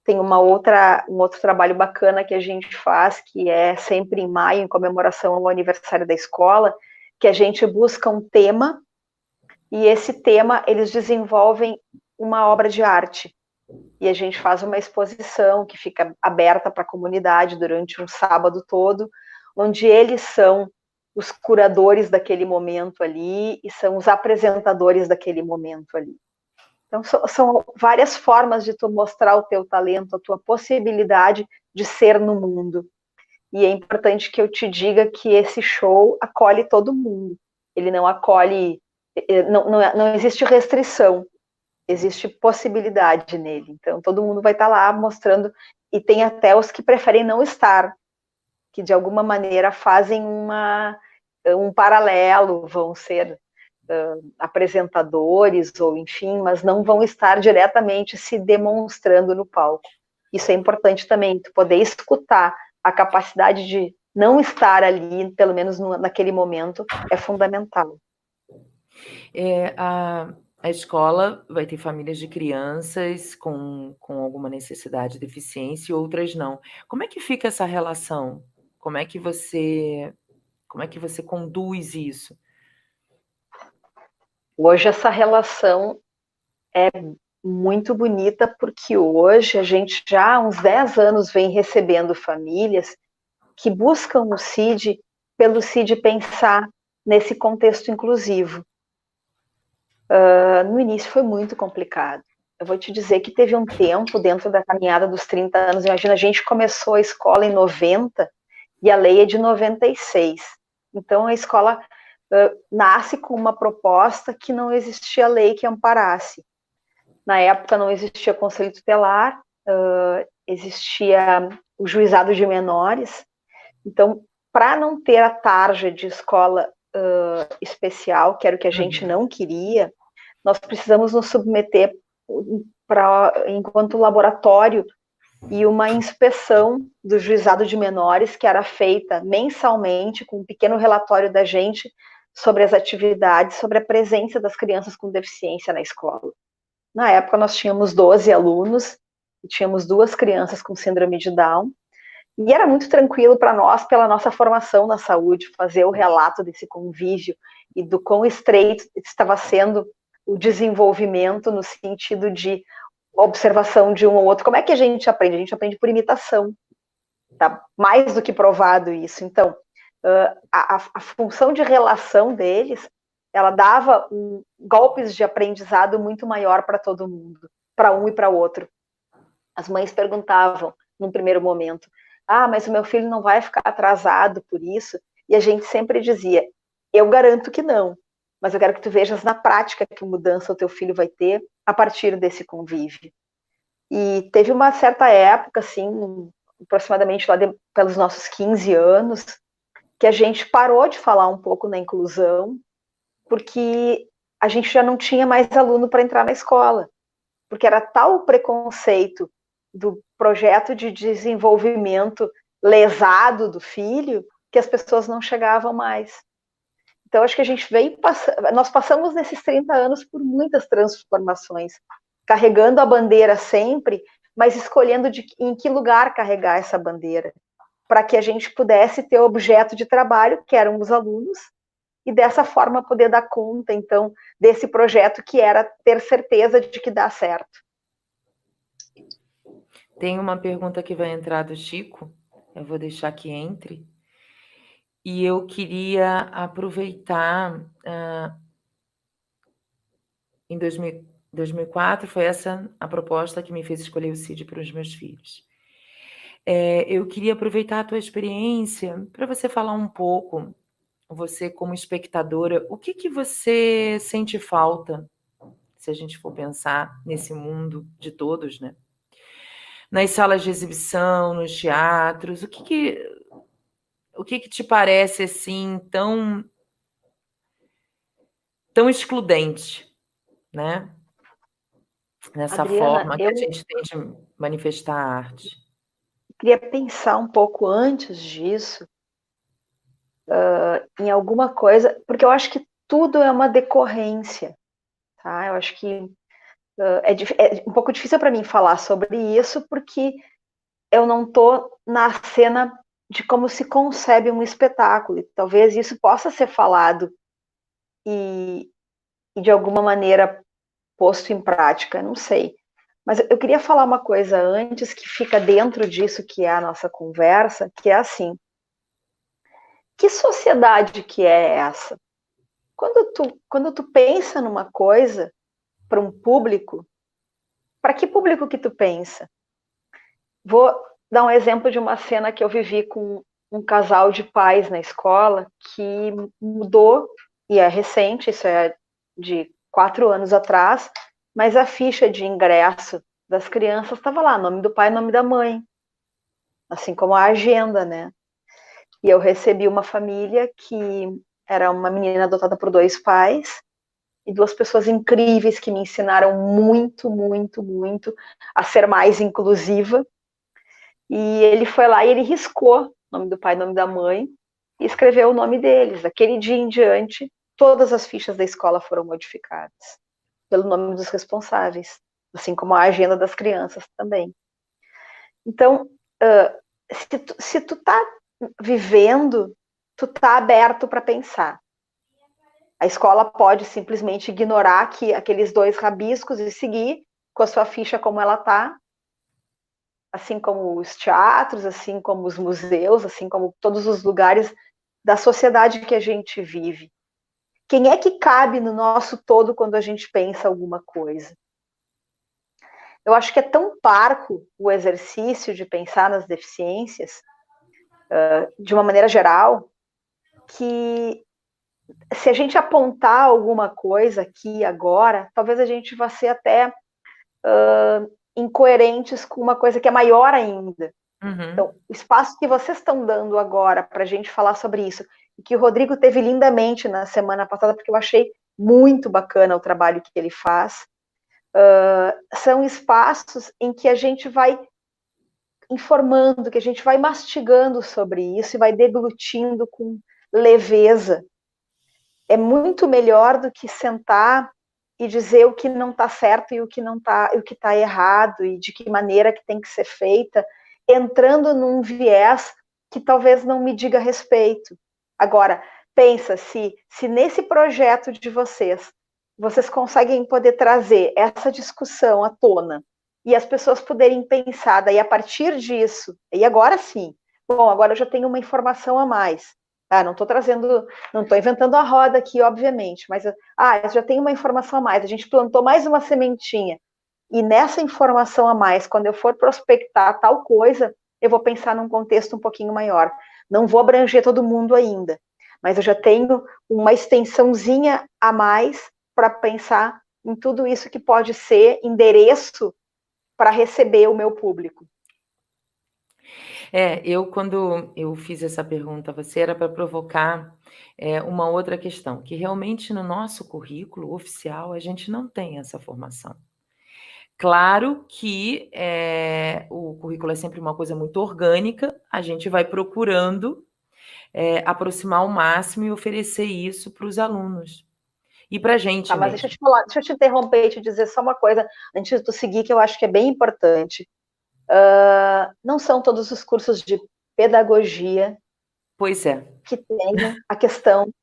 Speaker 3: Tem um outro trabalho bacana que a gente faz, que é sempre em maio, em comemoração ao aniversário da escola, que a gente busca um tema, e esse tema eles desenvolvem uma obra de arte. E a gente faz uma exposição que fica aberta para a comunidade durante um sábado todo, onde eles são os curadores daquele momento ali e são os apresentadores daquele momento ali. Então, são várias formas de tu mostrar o teu talento, a tua possibilidade de ser no mundo. E é importante que eu te diga que esse show acolhe todo mundo. Ele não acolhe, não existe restrição, existe possibilidade nele. Então, todo mundo vai estar lá mostrando, e tem até os que preferem não estar, que de alguma maneira fazem um paralelo, vão ser apresentadores, ou enfim, mas não vão estar diretamente se demonstrando no palco. Isso é importante também, tu poder escutar a capacidade de não estar ali, pelo menos naquele momento, é fundamental.
Speaker 2: A escola vai ter famílias de crianças com alguma necessidade, deficiência, e outras não. Como é que fica essa relação? Como é que você conduz isso?
Speaker 3: Hoje essa relação é muito bonita, porque hoje a gente já há uns 10 anos vem recebendo famílias que buscam o CID pelo CID pensar nesse contexto inclusivo. No início foi muito complicado. Eu vou te dizer que teve um tempo dentro da caminhada dos 30 anos, imagina, a gente começou a escola em 90 e a lei é de 96. Então a escola nasce com uma proposta que não existia lei que amparasse. Na época não existia conselho tutelar, existia o juizado de menores. Então, para não ter a tarja de escola especial, que era o que a gente não queria, nós precisamos nos submeter enquanto laboratório e uma inspeção do juizado de menores, que era feita mensalmente, com um pequeno relatório da gente sobre as atividades, sobre a presença das crianças com deficiência na escola. Na época, nós tínhamos 12 alunos, e tínhamos 2 crianças com síndrome de Down, e era muito tranquilo para nós, pela nossa formação na saúde, fazer o relato desse convívio e do quão estreito estava sendo o desenvolvimento no sentido de observação de um ou outro. Como é que a gente aprende? A gente aprende por imitação. Tá mais do que provado isso. Então, a função de relação deles, ela dava golpes de aprendizado muito maior para todo mundo, para um e para outro. As mães perguntavam, num primeiro momento, mas o meu filho não vai ficar atrasado por isso? E a gente sempre dizia, eu garanto que não, mas eu quero que tu vejas na prática que mudança o teu filho vai ter a partir desse convívio. E teve uma certa época, assim, aproximadamente lá pelos nossos 15 anos, que a gente parou de falar um pouco na inclusão, porque a gente já não tinha mais aluno para entrar na escola, porque era tal o preconceito do projeto de desenvolvimento lesado do filho, que as pessoas não chegavam mais. Então, acho que a gente nós passamos nesses 30 anos por muitas transformações, carregando a bandeira sempre, mas escolhendo em que lugar carregar essa bandeira, para que a gente pudesse ter objeto de trabalho, que eram os alunos, e dessa forma poder dar conta, então, desse projeto que era ter certeza de que dá certo.
Speaker 2: Tem uma pergunta que vai entrar do Chico, eu vou deixar que entre, e eu queria aproveitar, em 2004, foi essa a proposta que me fez escolher o CID para os meus filhos. Eu queria aproveitar a tua experiência para você falar um pouco, você como espectadora, o que você sente falta, se a gente for pensar nesse mundo de todos, né? Nas salas de exibição, nos teatros, o que te parece assim tão excludente, né? Nessa
Speaker 3: Adriana,
Speaker 2: forma que a gente tem de manifestar a arte.
Speaker 3: Queria pensar um pouco antes disso, em alguma coisa, porque eu acho que tudo é uma decorrência, tá? Eu acho que é um pouco difícil para mim falar sobre isso, porque eu não estou na cena de como se concebe um espetáculo, e talvez isso possa ser falado e de alguma maneira posto em prática, não sei. Mas eu queria falar uma coisa antes que fica dentro disso que é a nossa conversa, que é assim: que sociedade que é essa? Quando tu pensa numa coisa para um público, para que público que tu pensa? Vou dar um exemplo de uma cena que eu vivi com um casal de pais na escola que mudou, e é recente, isso é de 4 anos atrás, mas a ficha de ingresso das crianças estava lá, nome do pai e nome da mãe, assim como a agenda, né? E eu recebi uma família que era uma menina adotada por 2 pais e 2 pessoas incríveis que me ensinaram muito, muito, muito a ser mais inclusiva. E ele foi lá e ele riscou o nome do pai e o nome da mãe e escreveu o nome deles. Daquele dia em diante, todas as fichas da escola foram modificadas pelo nome dos responsáveis, assim como a agenda das crianças também. Então, se tu tá vivendo, tu tá aberto para pensar. A escola pode simplesmente ignorar aqueles 2 rabiscos e seguir com a sua ficha como ela tá, assim como os teatros, assim como os museus, assim como todos os lugares da sociedade que a gente vive. Quem é que cabe no nosso todo quando a gente pensa alguma coisa? Eu acho que é tão parco o exercício de pensar nas deficiências, de uma maneira geral, que se a gente apontar alguma coisa aqui agora, talvez a gente vá ser até incoerentes com uma coisa que é maior ainda.
Speaker 2: Uhum.
Speaker 3: Então, o espaço que vocês estão dando agora para a gente falar sobre isso, e que o Rodrigo teve lindamente na semana passada, porque eu achei muito bacana o trabalho que ele faz, são espaços em que a gente vai informando, que a gente vai mastigando sobre isso e vai deglutindo com leveza. É muito melhor do que sentar e dizer o que não está certo e o que não tá, o que está errado e de que maneira que tem que ser feita, entrando num viés que talvez não me diga respeito. Agora, pensa se nesse projeto de vocês conseguem poder trazer essa discussão à tona e as pessoas poderem pensar, daí a partir disso, e agora sim, bom, agora eu já tenho uma informação a mais. Não estou inventando a roda aqui, obviamente, mas eu já tenho uma informação a mais, a gente plantou mais uma sementinha, e nessa informação a mais, quando eu for prospectar tal coisa, eu vou pensar num contexto um pouquinho maior. Não vou abranger todo mundo ainda, mas eu já tenho uma extensãozinha a mais para pensar em tudo isso que pode ser endereço para receber o meu público.
Speaker 2: Quando eu fiz essa pergunta a você, era para provocar uma outra questão, que realmente no nosso currículo oficial a gente não tem essa formação. Claro que o currículo é sempre uma coisa muito orgânica, a gente vai procurando aproximar ao máximo e oferecer isso para os alunos. E para a gente
Speaker 3: mas
Speaker 2: mesmo.
Speaker 3: deixa eu te interromper e te dizer só uma coisa, antes de tu seguir, que eu acho que é bem importante. Não são todos os cursos de pedagogia que tenham a questão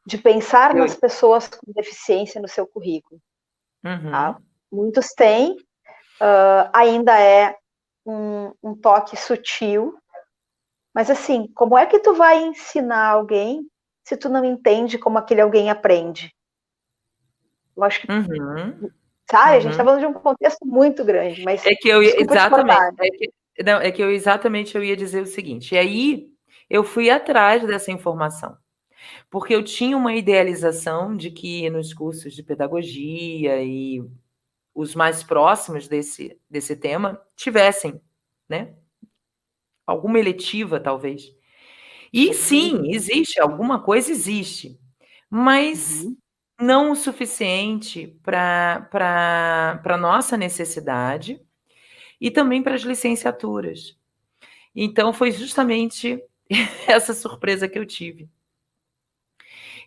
Speaker 3: de pensar nas pessoas com deficiência no seu currículo.
Speaker 2: Uhum.
Speaker 3: Tá? Muitos têm, ainda é um toque sutil, mas assim, como é que tu vai ensinar alguém se tu não entende como aquele alguém aprende? Eu acho que, sabe, a gente está falando de um contexto muito grande, mas
Speaker 2: exatamente eu ia dizer o seguinte, e aí eu fui atrás dessa informação, porque eu tinha uma idealização de que nos cursos de pedagogia e os mais próximos desse tema tivessem, né, alguma eletiva, talvez. E sim, existe, alguma coisa existe, mas não o suficiente para a nossa necessidade e também para as licenciaturas. Então, foi justamente essa surpresa que eu tive.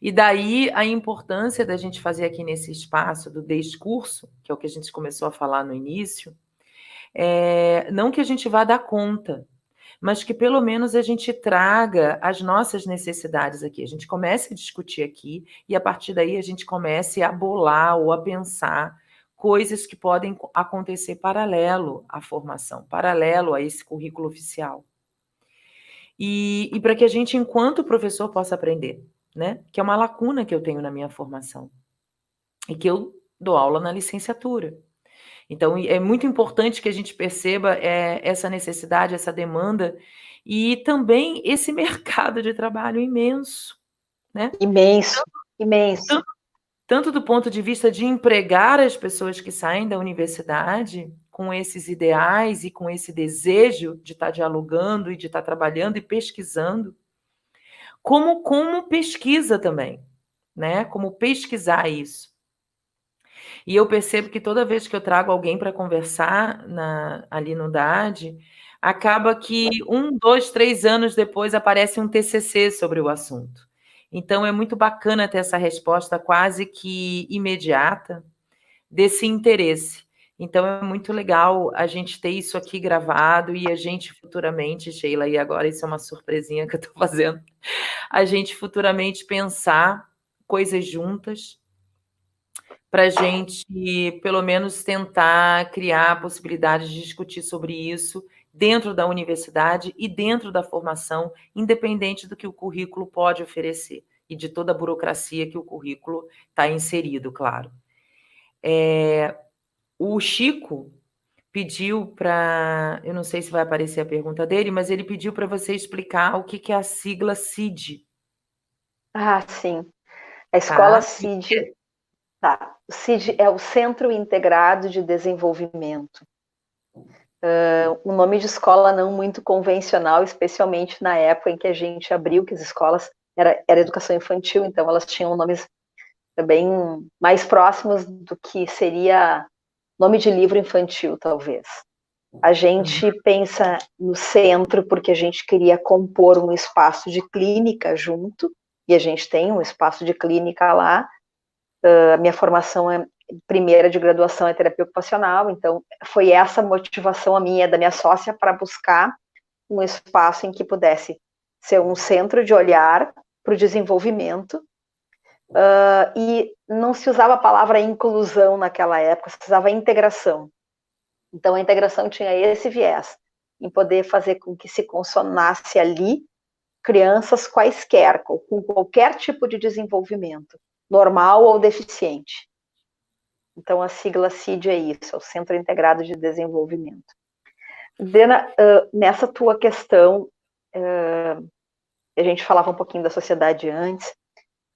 Speaker 2: E daí a importância da gente fazer aqui nesse espaço do discurso, que é o que a gente começou a falar no início, não que a gente vá dar conta, mas que pelo menos a gente traga as nossas necessidades aqui. A gente comece a discutir aqui e a partir daí a gente comece a bolar ou a pensar coisas que podem acontecer paralelo à formação, paralelo a esse currículo oficial. E para que a gente, enquanto professor, possa aprender, né? Que é uma lacuna que eu tenho na minha formação e que eu dou aula na licenciatura. Então, é muito importante que a gente perceba essa necessidade, essa demanda e também esse mercado de trabalho imenso, né?
Speaker 3: Imenso, imenso.
Speaker 2: Tanto do ponto de vista de empregar as pessoas que saem da universidade com esses ideais e com esse desejo de estar dialogando e de estar trabalhando e pesquisando, como pesquisa também, né? Como pesquisar isso. E eu percebo que toda vez que eu trago alguém para conversar ali no DAD, acaba que 1, 2, 3 anos depois aparece um TCC sobre o assunto. Então, é muito bacana ter essa resposta quase que imediata desse interesse. Então, é muito legal a gente ter isso aqui gravado e a gente futuramente, Sheila, e agora isso é uma surpresinha que eu estou fazendo, a gente futuramente pensar coisas juntas para a gente, pelo menos, tentar criar a possibilidade de discutir sobre isso dentro da universidade e dentro da formação, independente do que o currículo pode oferecer e de toda a burocracia que o currículo está inserido, claro. O Chico pediu para... Eu não sei se vai aparecer a pergunta dele, mas ele pediu para você explicar o que é a sigla CID.
Speaker 3: Ah, sim. A escola CID... Tá. O CID é o Centro Integrado de Desenvolvimento. Um nome de escola não muito convencional, especialmente na época em que a gente abriu, que as escolas era educação infantil, então elas tinham nomes bem mais próximos do que seria nome de livro infantil, talvez. A gente pensa no centro porque a gente queria compor um espaço de clínica junto, e a gente tem um espaço de clínica lá. A minha formação primeira de graduação é terapia ocupacional, então foi essa motivação a minha, da minha sócia, para buscar um espaço em que pudesse ser um centro de olhar para o desenvolvimento, e não se usava a palavra inclusão naquela época, se usava integração. Então a integração tinha esse viés, em poder fazer com que se consonasse ali crianças quaisquer, com qualquer tipo de desenvolvimento, normal ou deficiente. Então, a sigla CID é isso, é o Centro Integrado de Desenvolvimento. Dena, nessa tua questão, a gente falava um pouquinho da sociedade antes,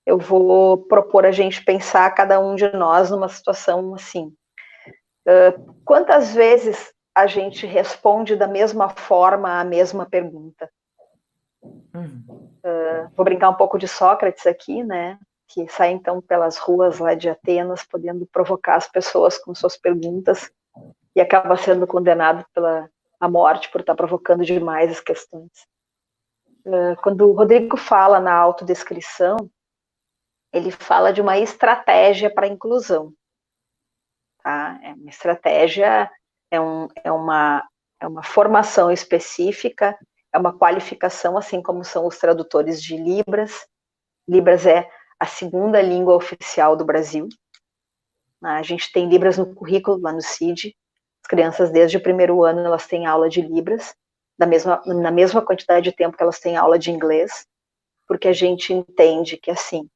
Speaker 3: eu vou propor a gente pensar cada um de nós numa situação assim. Quantas vezes a gente responde da mesma forma a mesma pergunta? Vou brincar um pouco de Sócrates aqui, né? Que sai então pelas ruas lá de Atenas, podendo provocar as pessoas com suas perguntas. e acaba sendo condenado pela a morte por estar provocando demais as questões. Quando o Rodrigo fala na autodescrição, ele fala de uma estratégia para a inclusão. Tá? É uma estratégia, é uma formação específica, é uma qualificação, assim como são os tradutores de Libras. Libras é a segunda língua oficial do Brasil. A gente tem Libras no currículo lá no CID. As crianças, desde o primeiro ano, elas têm aula de Libras, na mesma quantidade de tempo que elas têm aula de inglês, porque a gente entende que, assim,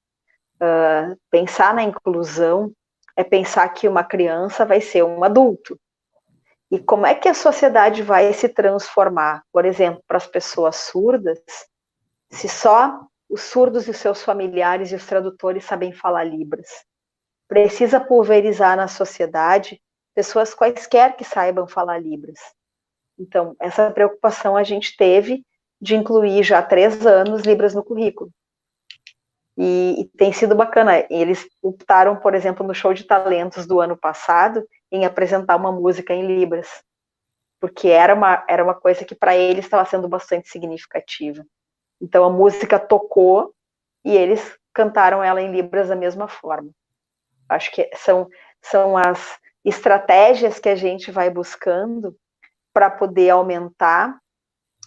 Speaker 3: pensar na inclusão é pensar que uma criança vai ser um adulto. E como é que a sociedade vai se transformar? Por exemplo, para as pessoas surdas, se só os surdos e os seus familiares e os tradutores sabem falar Libras. Precisa pulverizar na sociedade pessoas quaisquer que saibam falar Libras. Então, essa preocupação a gente teve de incluir já há 3 anos Libras no currículo. E tem sido bacana. Eles optaram, por exemplo, no show de talentos do ano passado, em apresentar uma música em Libras, porque era uma coisa que para eles estava sendo bastante significativa. Então a música tocou e eles cantaram ela em Libras da mesma forma. Acho que são as estratégias que a gente vai buscando para poder aumentar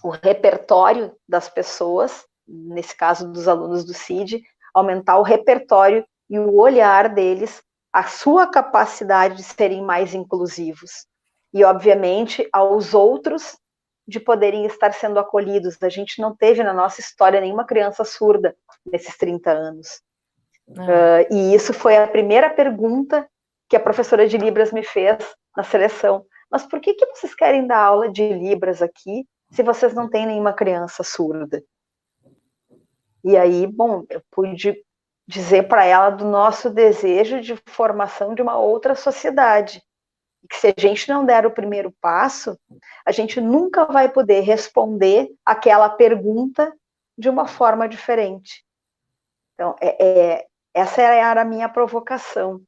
Speaker 3: o repertório das pessoas, nesse caso dos alunos do CID, aumentar o repertório e o olhar deles, a sua capacidade de serem mais inclusivos. E, obviamente, aos outros de poderem estar sendo acolhidos. A gente não teve na nossa história nenhuma criança surda nesses 30 anos. E isso foi a primeira pergunta que a professora de Libras me fez na seleção. Mas por que vocês querem dar aula de Libras aqui se vocês não têm nenhuma criança surda? E aí, bom, eu pude dizer para ela do nosso desejo de formação de uma outra sociedade. E que se a gente não der o primeiro passo, a gente nunca vai poder responder aquela pergunta de uma forma diferente. Então, essa era a minha provocação.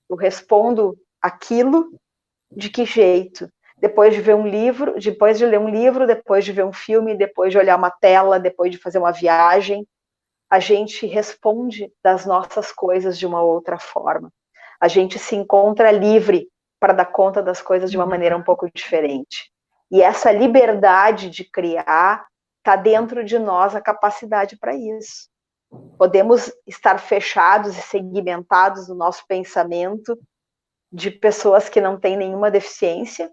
Speaker 3: Eu respondo aquilo de que jeito? Depois de ver um livro, depois de ler um livro, depois de ver um filme, depois de olhar uma tela, depois de fazer uma viagem, a gente responde das nossas coisas de uma outra forma. A gente se encontra livre para dar conta das coisas de uma maneira um pouco diferente. E essa liberdade de criar está dentro de nós a capacidade para isso. Podemos estar fechados e segmentados no nosso pensamento de pessoas que não têm nenhuma deficiência,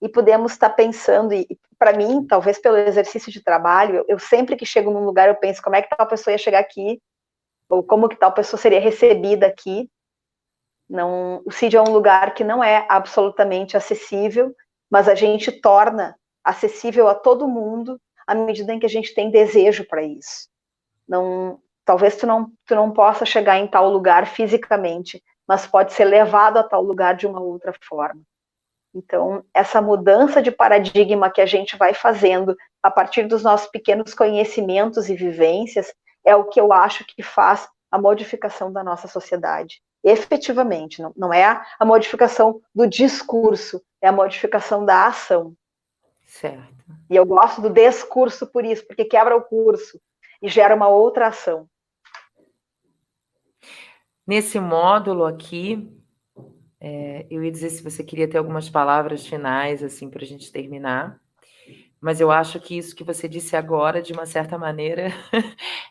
Speaker 3: e podemos estar pensando, e para mim, talvez pelo exercício de trabalho, eu sempre que chego num lugar, eu penso como é que tal pessoa ia chegar aqui, ou como que tal pessoa seria recebida aqui. Não, o CID é um lugar que não é absolutamente acessível, mas a gente torna acessível a todo mundo à medida em que a gente tem desejo para isso. Não, talvez tu não possa chegar em tal lugar fisicamente, mas pode ser levado a tal lugar de uma outra forma. Então, essa mudança de paradigma que a gente vai fazendo a partir dos nossos pequenos conhecimentos e vivências é o que eu acho que faz a modificação da nossa sociedade. Efetivamente, não é a modificação do discurso, é a modificação da ação.
Speaker 2: Certo.
Speaker 3: E eu gosto do discurso por isso, porque quebra o curso e gera uma outra ação.
Speaker 2: Nesse módulo aqui, eu ia dizer se você queria ter algumas palavras finais, assim, para a gente terminar, mas eu acho que isso que você disse agora, de uma certa maneira,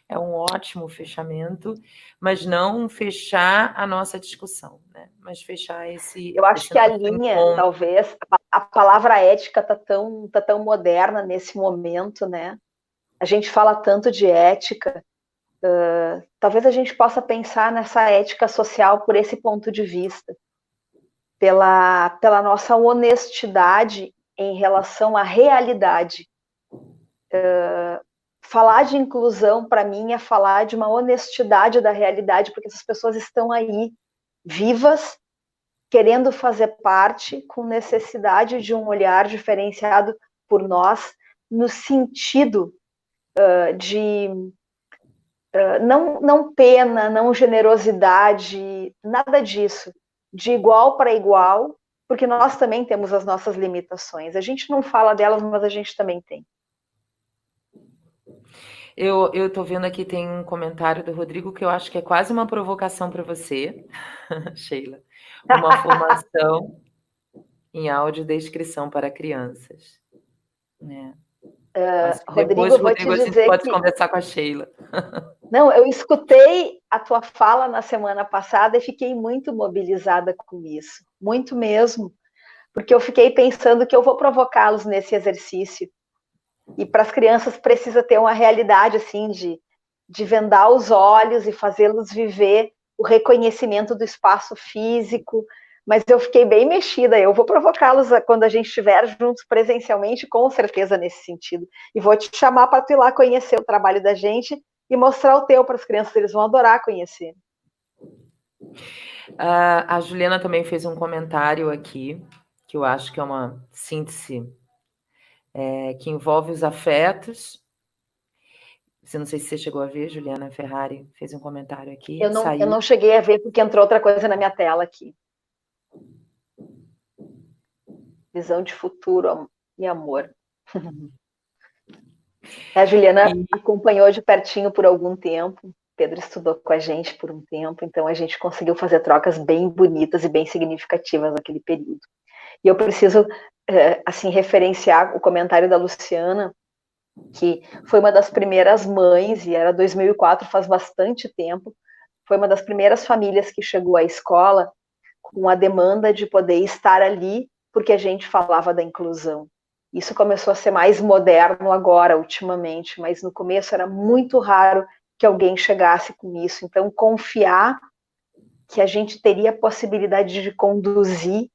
Speaker 2: é um ótimo fechamento, mas não fechar a nossa discussão, né? Mas fechar esse...
Speaker 3: Eu acho que a linha, talvez, a palavra ética tá tão moderna nesse momento, né? A gente fala tanto de ética, talvez a gente possa pensar nessa ética social por esse ponto de vista, pela nossa honestidade em relação à realidade. Falar de inclusão, para mim, é falar de uma honestidade da realidade, porque essas pessoas estão aí, vivas, querendo fazer parte, com necessidade de um olhar diferenciado por nós, no sentido de não pena, não generosidade, nada disso. De igual para igual, porque nós também temos as nossas limitações. A gente não fala delas, mas a gente também tem.
Speaker 2: Eu estou vendo aqui, tem um comentário do Rodrigo que eu acho que é quase uma provocação para você, Sheila. Uma formação em audiodescrição para crianças. Né?
Speaker 3: Rodrigo, eu vou te
Speaker 2: a gente
Speaker 3: dizer
Speaker 2: pode
Speaker 3: que...
Speaker 2: conversar com a Sheila.
Speaker 3: Não, eu escutei a tua fala na semana passada e fiquei muito mobilizada com isso, muito mesmo, porque eu fiquei pensando que eu vou provocá-los nesse exercício. E para as crianças precisa ter uma realidade assim de vendar os olhos e fazê-los viver o reconhecimento do espaço físico. Mas eu fiquei bem mexida, eu vou provocá-los quando a gente estiver juntos presencialmente, com certeza nesse sentido. E vou te chamar para tu ir lá conhecer o trabalho da gente e mostrar o teu para as crianças, eles vão adorar conhecer.
Speaker 2: A Juliana também fez um comentário aqui, que eu acho que é uma síntese que envolve os afetos. Não sei se você chegou a ver, Juliana Ferrari fez um comentário aqui.
Speaker 3: Eu não cheguei a ver porque entrou outra coisa na minha tela aqui. Visão de futuro e amor. A Juliana acompanhou de pertinho por algum tempo. Pedro estudou com a gente por um tempo, então a gente conseguiu fazer trocas bem bonitas e bem significativas naquele período. E eu preciso, assim, referenciar o comentário da Luciana, que foi uma das primeiras mães, e era 2004, faz bastante tempo, foi uma das primeiras famílias que chegou à escola com a demanda de poder estar ali, porque a gente falava da inclusão. Isso começou a ser mais moderno agora, ultimamente, mas no começo era muito raro que alguém chegasse com isso. Então, confiar que a gente teria a possibilidade de conduzir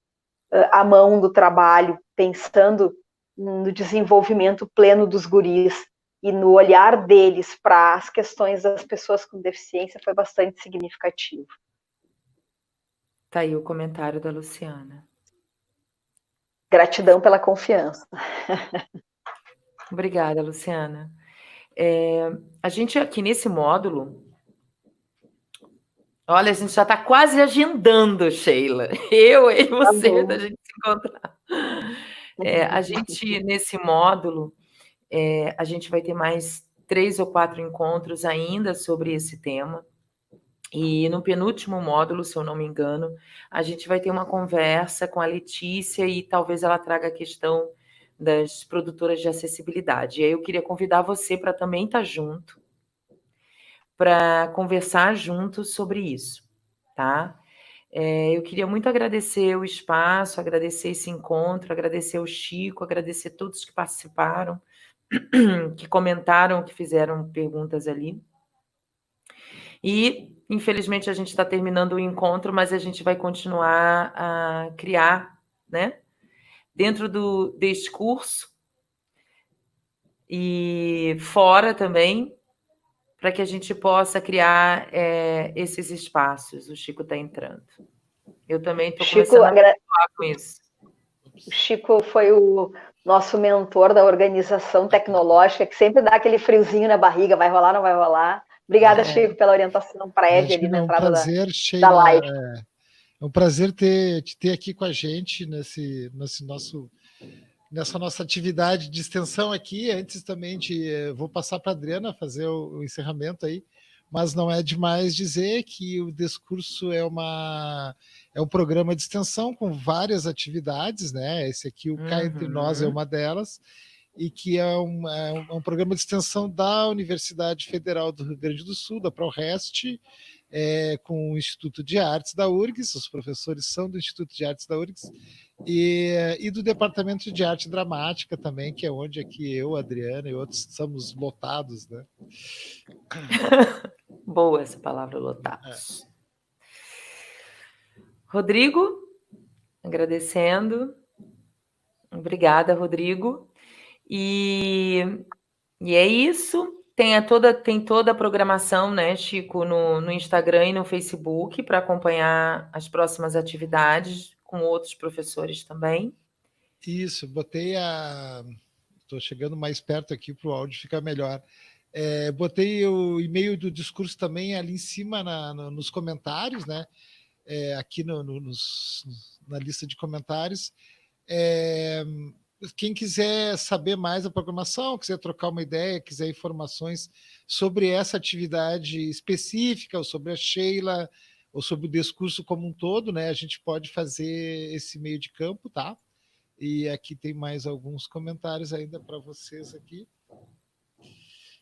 Speaker 3: a mão do trabalho, pensando no desenvolvimento pleno dos guris e no olhar deles para as questões das pessoas com deficiência foi bastante significativo.
Speaker 2: Tá aí o comentário da Luciana.
Speaker 3: Gratidão pela confiança.
Speaker 2: Obrigada, Luciana. A gente aqui nesse módulo, olha, a gente já está quase agendando, Sheila. Eu e você, da gente se encontrar. A gente, nesse módulo, a gente vai ter mais 3 ou 4 encontros ainda sobre esse tema. E no penúltimo módulo, se eu não me engano, a gente vai ter uma conversa com a Letícia e talvez ela traga a questão das produtoras de acessibilidade. E aí eu queria convidar você para também estar junto, para conversar juntos sobre isso, tá? Eu queria muito agradecer o espaço, agradecer esse encontro, agradecer o Chico, agradecer todos que participaram, que comentaram, que fizeram perguntas ali. E, infelizmente, a gente está terminando o encontro, mas a gente vai continuar a criar, né? Dentro deste curso e fora também, para que a gente possa criar esses espaços. O Chico está entrando. Eu também estou começando a falar com isso.
Speaker 3: O Chico foi o nosso mentor da organização tecnológica, que sempre dá aquele friozinho na barriga, vai rolar, não vai rolar. Obrigada, Chico, pela orientação prévia ali na entrada da live.
Speaker 1: É um prazer te ter aqui com a gente nessa nossa atividade de extensão aqui. Antes também vou passar para a Adriana fazer o encerramento aí, mas não é demais dizer que o Descurso é um programa de extensão com várias atividades, né? Esse aqui, o Cá Entre Nós, é uma delas, e que é um programa de extensão da Universidade Federal do Rio Grande do Sul, da ProRest, com o Instituto de Artes da URGS, os professores são do Instituto de Artes da URGS, e do Departamento de Arte Dramática também, que é onde aqui eu, Adriana e outros estamos lotados, né?
Speaker 2: Boa essa palavra, lotados. Rodrigo, agradecendo. Obrigada, Rodrigo. E é isso. Tem toda a programação, né, Chico, no Instagram e no Facebook para acompanhar as próximas atividades com outros professores também.
Speaker 1: Isso, estou chegando mais perto aqui para o áudio ficar melhor. Botei o e-mail do Descurso também ali em cima nos comentários, né? aqui na lista de comentários. Quem quiser saber mais da programação, quiser trocar uma ideia, quiser informações sobre essa atividade específica, ou sobre a Sheila, ou sobre o discurso como um todo, né? A gente pode fazer esse meio de campo, tá? E aqui tem mais alguns comentários ainda para vocês aqui.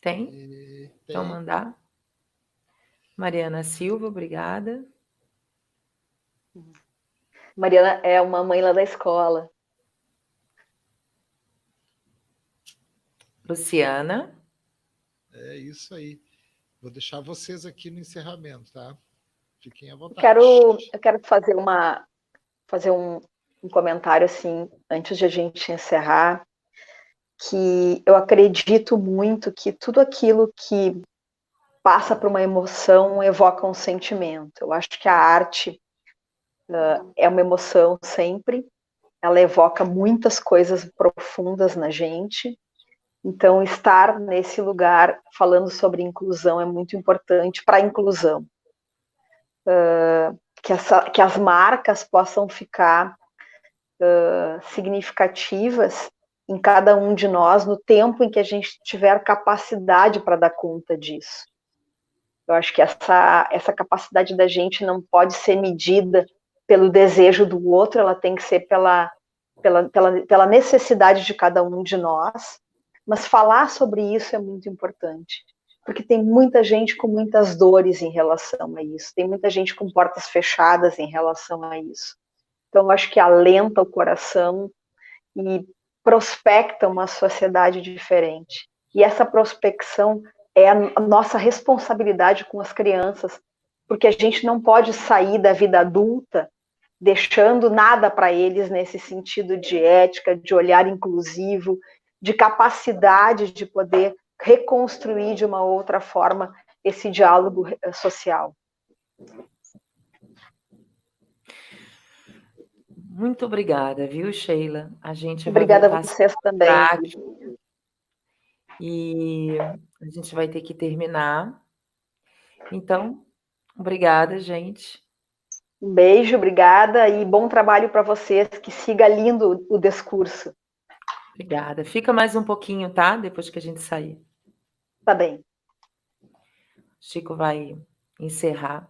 Speaker 2: Tem? Então, mandar. Mariana Silva, obrigada.
Speaker 3: Mariana é uma mãe lá da escola.
Speaker 2: Luciana.
Speaker 1: É isso aí. Vou deixar vocês aqui no encerramento, tá? Fiquem à vontade.
Speaker 3: Eu quero fazer um comentário assim, antes de a gente encerrar, que eu acredito muito que tudo aquilo que passa por uma emoção evoca um sentimento. Eu acho que a arte é uma emoção sempre, ela evoca muitas coisas profundas na gente. Então, estar nesse lugar falando sobre inclusão é muito importante para a inclusão. Que as marcas possam ficar significativas em cada um de nós no tempo em que a gente tiver capacidade para dar conta disso. Eu acho que essa capacidade da gente não pode ser medida pelo desejo do outro, ela tem que ser pela necessidade de cada um de nós, mas falar sobre isso é muito importante, porque tem muita gente com muitas dores em relação a isso, tem muita gente com portas fechadas em relação a isso. Então, eu acho que alenta o coração e prospecta uma sociedade diferente. E essa prospecção é a nossa responsabilidade com as crianças, porque a gente não pode sair da vida adulta deixando nada para eles nesse sentido de ética, de olhar inclusivo, de capacidade de poder reconstruir de uma outra forma esse diálogo social.
Speaker 2: Muito obrigada, viu, Sheila? A gente
Speaker 3: Obrigada
Speaker 2: vai
Speaker 3: a vocês também.
Speaker 2: E a gente vai ter que terminar. Então, obrigada, gente.
Speaker 3: Um beijo, obrigada e bom trabalho para vocês, que siga lindo o discurso.
Speaker 2: Obrigada. Fica mais um pouquinho, tá? Depois que a gente sair.
Speaker 3: Tá bem.
Speaker 2: Chico vai encerrar.